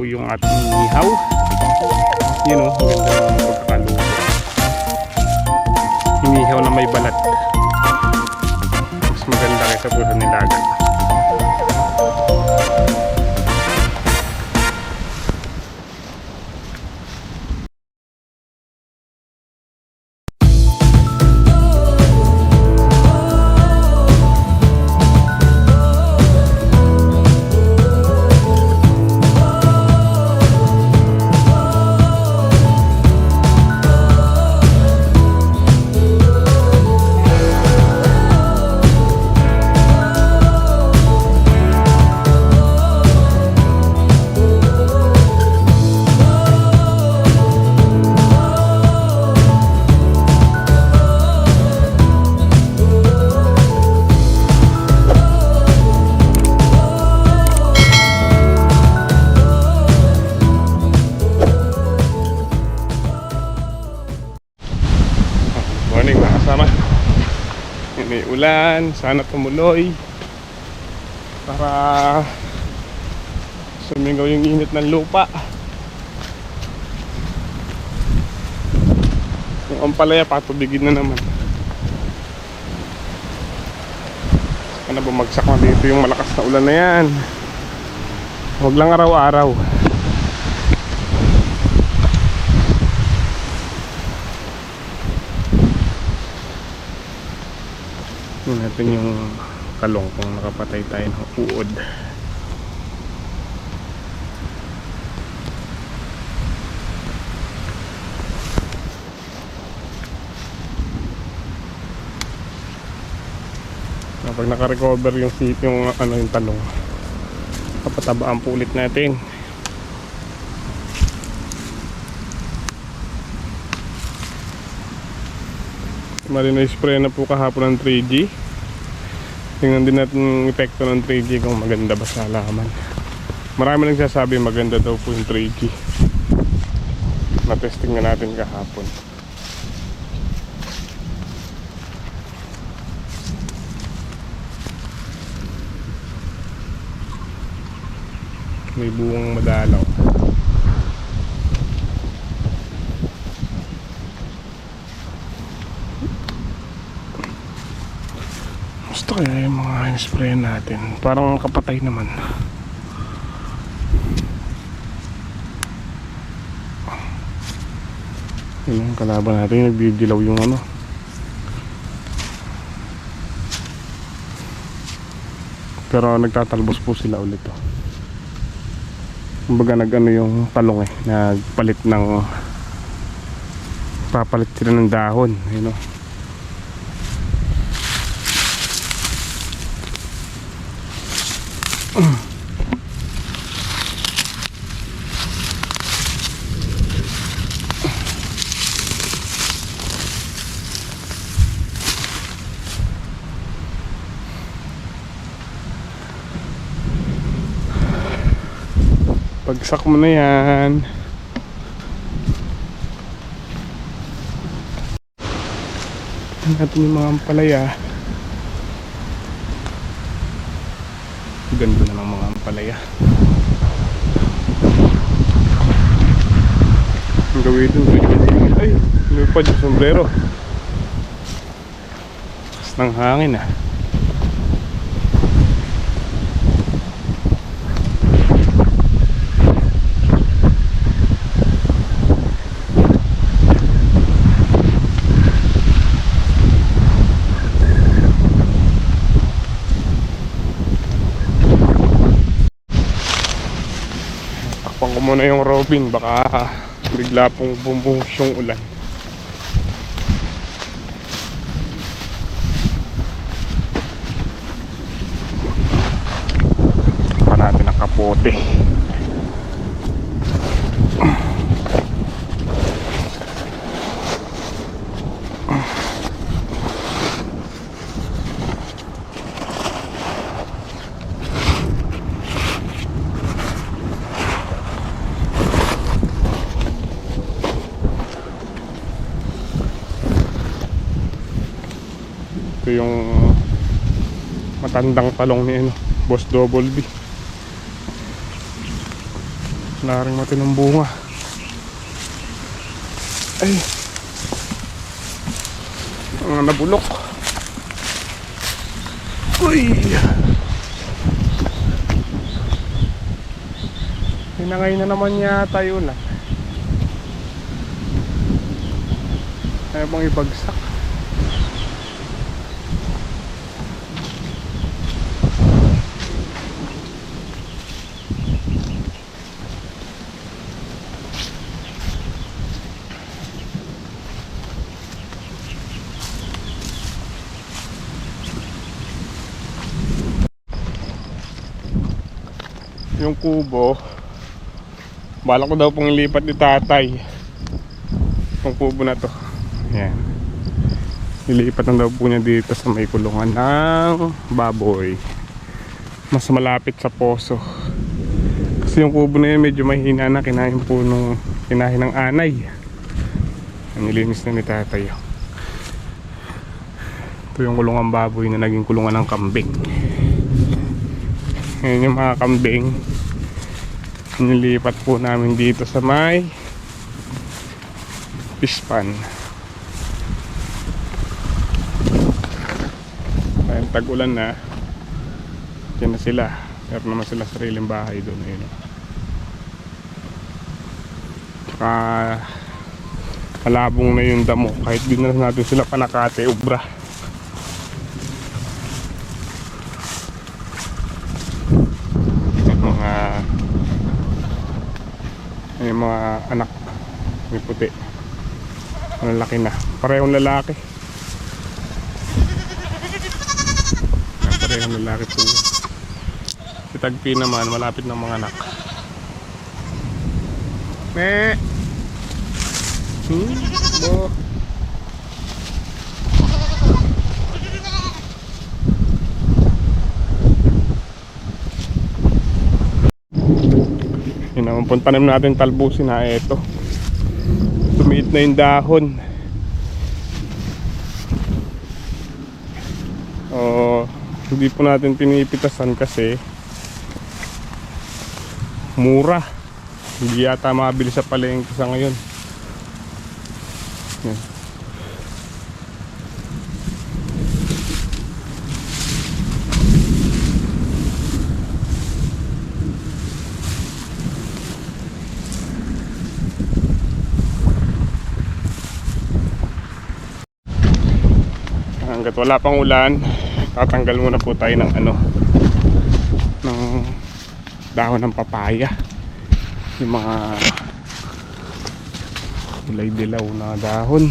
Yung ating inihaw. Yun o, ganda ng pagkakaluto. Inihaw na may balat. Mas maganda kaysa po sa nilaga. Morning mga kasama. May ulan, sana tumuloy para sumingaw yung init ng lupa. Yung ampalaya patubigin na naman. Sana bumagsak na dito yung malakas na ulan na yan. Huwag lang araw-araw. Natin yung kalong kung nakapatay tayo ng uod. Kapag naka-recover yung seat, yung talong, kapatabaan po ulit natin. Marino spray na po kahapon ng 3G. Tingnan din natin yung epekto ng 3G kung maganda ba sa halaman. Marami nagsasabi maganda daw po yung 3G. Na-testing na natin kahapon. May buwang madalaw. Gusto kaya yung mga spray natin. Parang kapatay naman. Yun yung kalaban natin. Nagdidilaw yung pero nagtatalbos po sila ulit kumbaga yung talong nagpalit ng papalit sila ng dahon Pagsak mo na yan. Tignan natin yung mga ampalaya. Ganda na ng mga ampalaya. Ang gawin dun. Ay, lumipad yung sombrero. Lakas ng hangin Takpan ko muna yung robing, baka bigla pong bumuhos yung ulan. Takpan natin ang kapote. Ito yung matandang talong ni Boss Double B. Wala rin matinong bunga. Ay, mga nabulok. Uy, hinangay na naman yata yun ah. Kaya bang ibagsak? Yung kubo, balak ko daw pong ilipat ni tatay yung kubo na to. Ayan, ilipat na daw po niya dito sa may kulungan ng baboy, mas malapit sa poso. Kasi yung kubo na yun medyo mahina na, kinain po nung kinain ng anay. Nilinis na ni tatay. Ito yung kulungan baboy na naging kulungan ng kambing. Ngayon yung mga kambing nilipat po namin dito sa may fish pan. Dahil tag-ulan na, dyan na sila. Meron naman sila sariling bahay doon. Ayun. Tsaka malabong na yung damo kahit di na natin sila panakate, ubra. Yung mga anak may puti, malaki na, parehong lalaki. Parehong lalaki po. Si Tagpi naman malapit ng mga anak. Bo. Yun naman po, tanim natin talbusin na ito. Tumiit na yung dahon. Hindi po natin pinipitasan kasi mura. Hindi yata mabili sa palengke sa ngayon. Yan. Hanggat wala pang ulan, tatanggal muna po tayo ng ng dahon ng papaya. Yung mga kulay dilaw na dahon,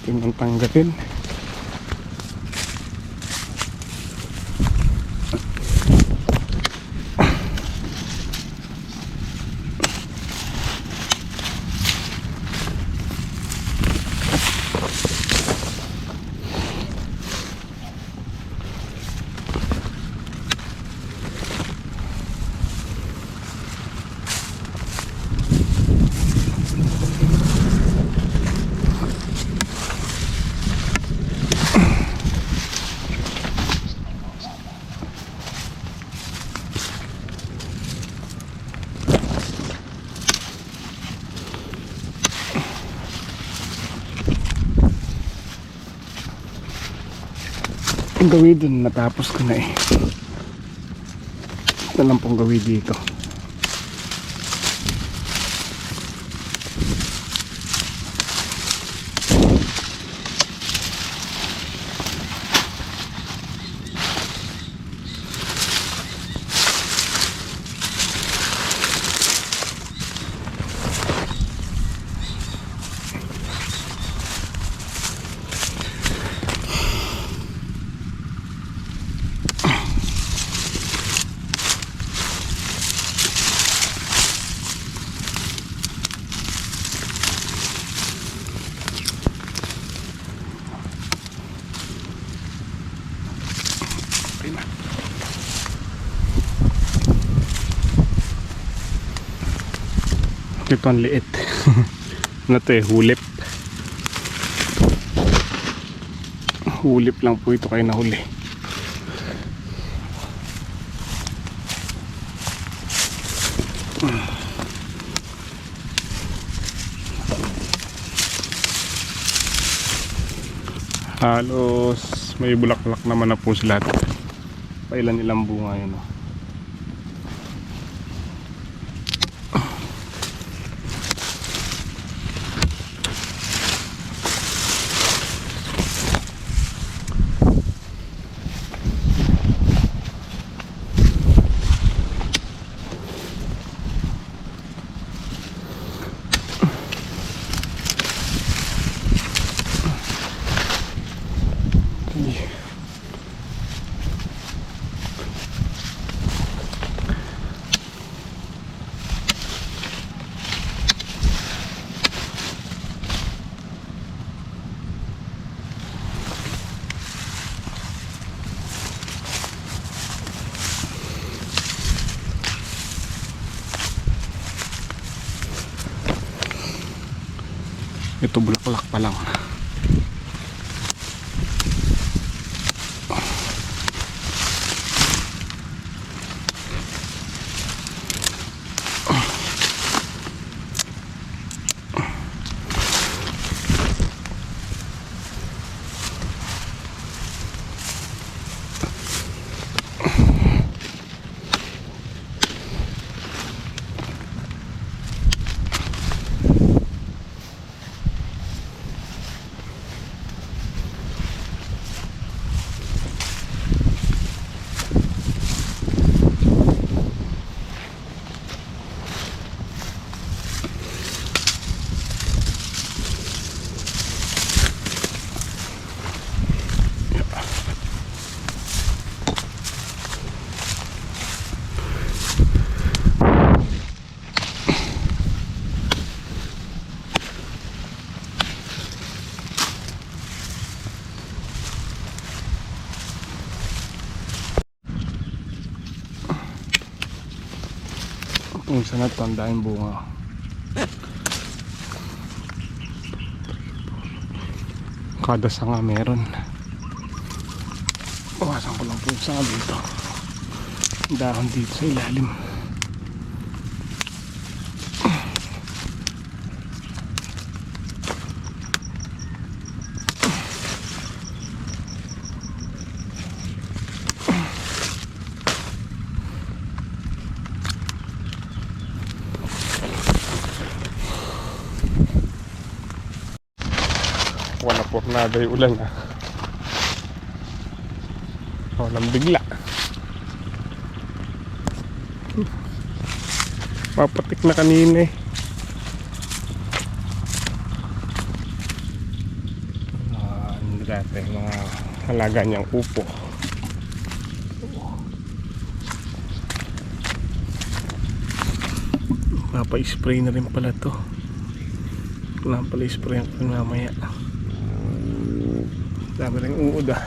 ito yung tanggalin. Ang gawin dun, natapos ko na eh. Ito lang pong gawin dito. Ito ang liit. Ano to eh, hulip. Hulip lang po ito kayo nahuli. Halos may bulaklak naman na po sila. Pailan ilang bunga yun, oh. Ito bulaklak pa lang. Kung isa na ito, ang daming bunga. Kada sanga meron. Bawasan ko lang po yung sanga dito. Ang dahon dito sa ilalim. Wala pornada yung ulan, ha. Walang bigla. Papatik na kanina, eh. Dati mga halaga niyang upo. Papa-spray na rin pala to. Kailangan pala spray ang mamaya. Dami rin uod, ah.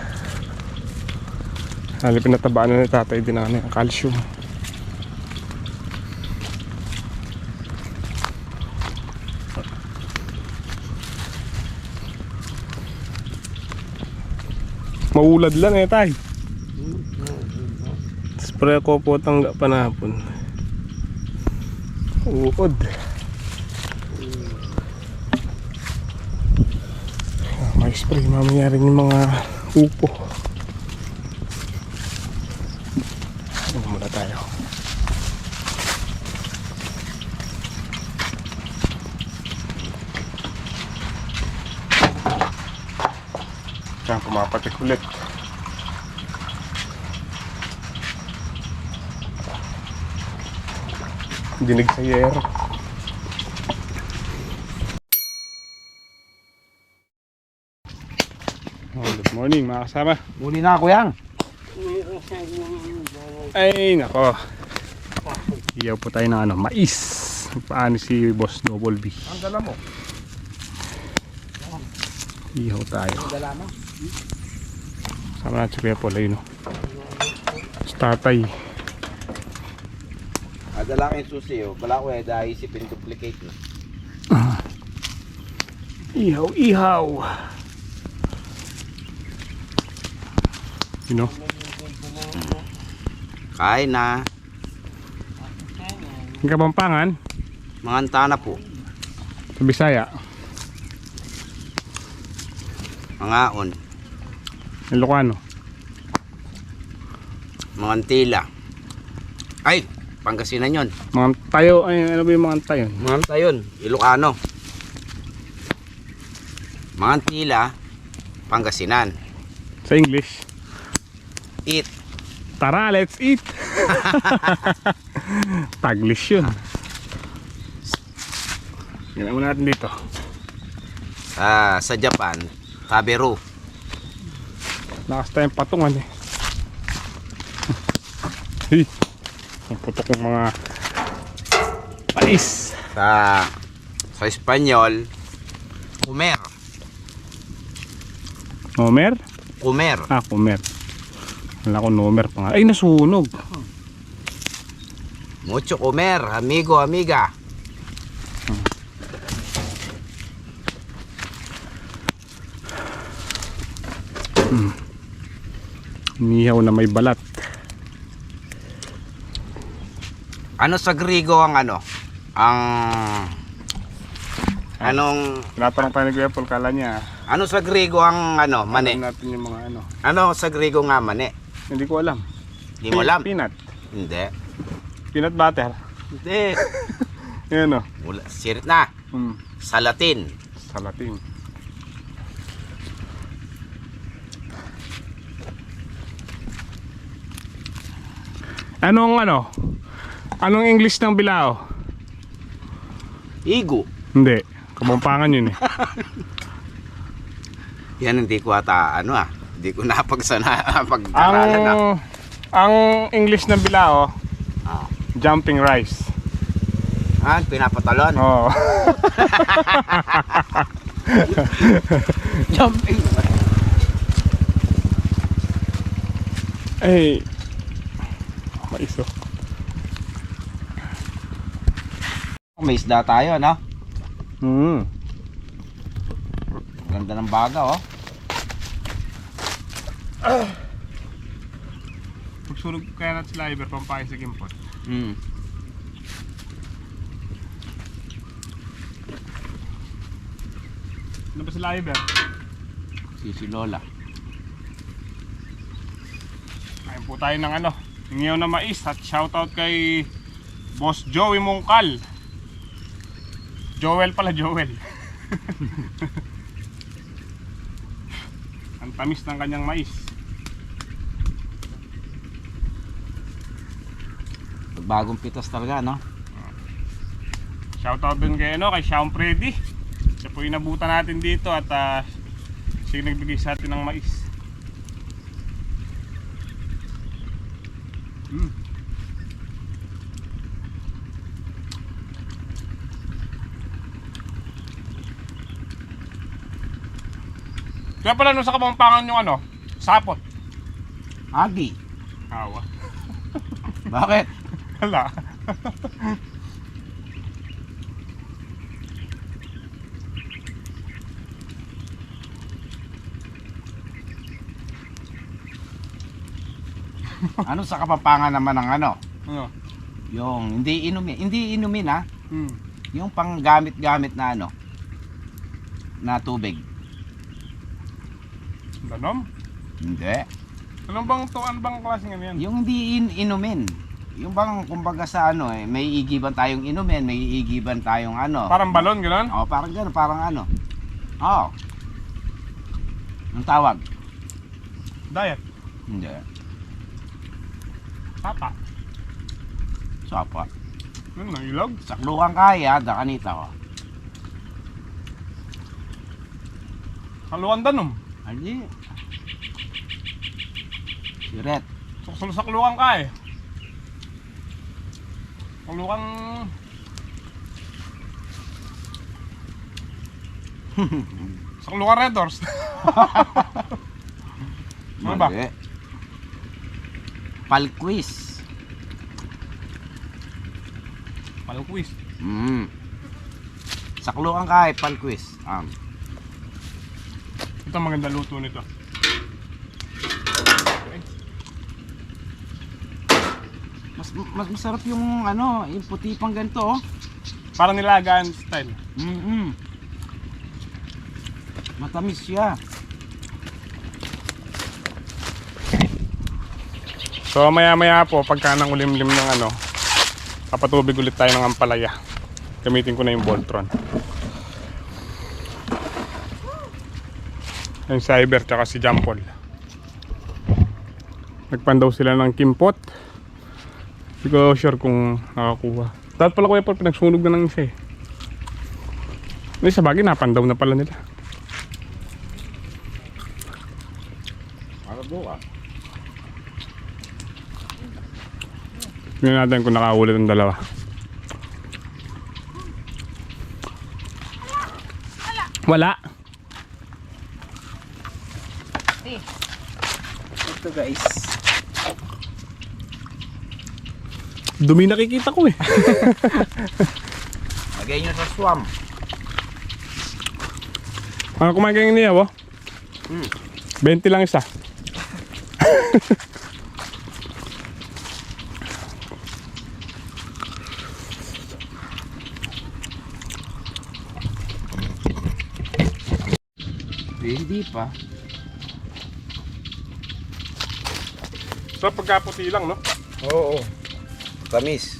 Halip pinatabaan na ni tatay din ang calcium. Maulad lang, eh, tay. Spray ko po tangga panapon. Uod. May spray mamaya rin yung mga upo. Ano muna tayo. Diyan pumapatik ulit. Dinig sa yero. Good morning mga kasama. Muli na ako yan. Ay nako. Iyaw po tayo ng ano, mais. Paano si Boss Double B? Ang dala mo. Iyaw tayo. Ang dala mo. Sama natin si Kuya Paul, ayun, no? Tatay. Adala kayong susi, oh. Bala ko dahil isipin duplicate. Ihaw, ihaw. You know? Kain na. Ang Kapampangan, Mga Antana po. sa Bisaya, Mga On. Ilocano. Mga Antila. Ay, Pangasinan yun. Mga tayo, ay ano ba yung mga tayo? Mga Antayon, Ilocano. Mga Antila, Pangasinan. Sa English, Eat. tara, let's eat. Taglish yun. Tingnan mo natin dito. Sa Japan, Taberu. Lakas tayong patungan eh. Hey, ang putok ng mga mais. Sa Espanyol, Comer. Nomer? Comer. Ah, Comer. Wala ko Nomer pa nga. Ay, nasunog. Mucho comer, amigo, amiga. Nihaw na may balat. Ano sa Griego ang ano? Anong Tinatanong tayo ni Kuya Paul, kala niya. ano sa Griego ang ano, mani? Alam natin yung mga ano. Ano sa Griego nga mani? Hindi ko alam. Hindi mo alam? Peanut. Hindi. Peanut butter. Hindi. Yan o. Wala, sirit na. Sa Latin. Sa Latin. Anong ano? Anong English ng bilao? Igo. Hindi. Kapampangan yun eh. Yan hindi ko ata ano Hindi ko napag-aralan na. Ang English ng bilao, Ah. jumping rice. Pinapatalon. Oo. Jumping. Ay. Maiso. May isda tayo, no? Ganda ng baga, oh. Pagsunog kaya natin sila Iber, pampain sa gimpot. Ano ba sila Iber? Si Lola. Kain po tayo ng ano, ngayon na mais at shoutout kay Boss Joey Mongkal. Joel pala, Joel. Ang tamis ng kanyang mais. Bagong pitas talaga, no? Shoutout dun kay ano, kay Sean Freddy. Siya po inabutan natin dito at siya yung nagbigay sa atin ng mais. Kaya pala nung sa Kapampangan yung ano, sapot. Agi. Awa. Bakit? Hala. Ano sa Kapampangan naman ang ano? Ano? Yung hindi inumin ha. Hmm. Yung pang gamit-gamit na ano na tubig. Danom? Hindi. Ano bang klaseng ano yan? Yung hindi inumin. Yung bang kumbaga sa ano may iigiban tayong inumin, may iigiban tayong ano. Parang balon, gano'n? Oh, parang gano'n, parang ano. Oh. Ang tawag? Diet. Hindi. Tapa. Sapa. Ano, ilog? Saklukan kaya, da kanita ko. Saluan danom. Hindi. Siret. Saklukan ka eh. Saklukan... Saklukan Red Doors. Ano ba? Mali. Palquis. Palquis. Saklukan kaya, palquis. Ito maganda luto nito. Okay. Mas masarap yung ano, yung puti pang ganito, oh. Parang nilagaan style. Matamis siya. So maya po pagka nang ulimlim ng ano, papatubig ulit tayo ng ampalaya. Gamitin ko na yung Voltron. Yung Cyber tsaka si Jampol. Nagpan daw sila ng kimpot. Hindi ko sure kung nakakuha. Dapat pala Kuya Paul, pinagsunog na ng isa eh. May sa bagay, napandaw na pala nila. Para buka. Tingnan natin kung nakahuli ng dalawa. Wala. Ito guys. Dumi nakikita ko eh. Lagay nyo sa swamp. Ano kumain kayo niya, bo? 20 lang isa. Hindi pa. So pagkaputi lang, no? Oo. Tamis.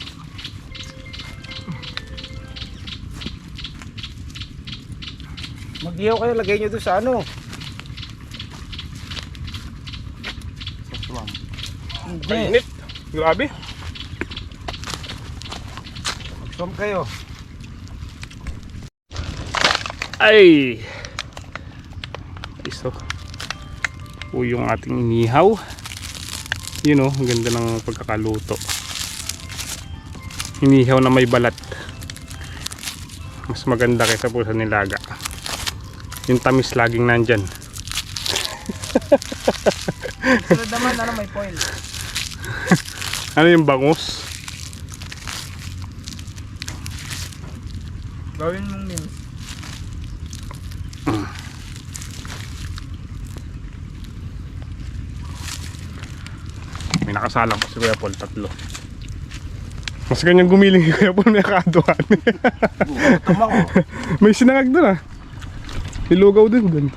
Mag-ihaw kayo, lagay nyo doon sa ano. Sa swamp. Hindi. Mainit. Grabe. Mag-swamp kayo. Ay! Iso. O yung ating inihaw. Yun o, ang ganda ng pagkakaluto. Inihaw na may balat. Mas maganda kaysa po sa nilaga. Yung tamis laging nandyan. Sunod naman, ano, may foil. Ano yung bangus? Gawin mong mince. May nakasalang po si Kuya Paul, 3. Mas kanyang gumiling si Kuya Paul, may kaduhan. Tumang. May sinangag doon ah. Nilugaw din doon.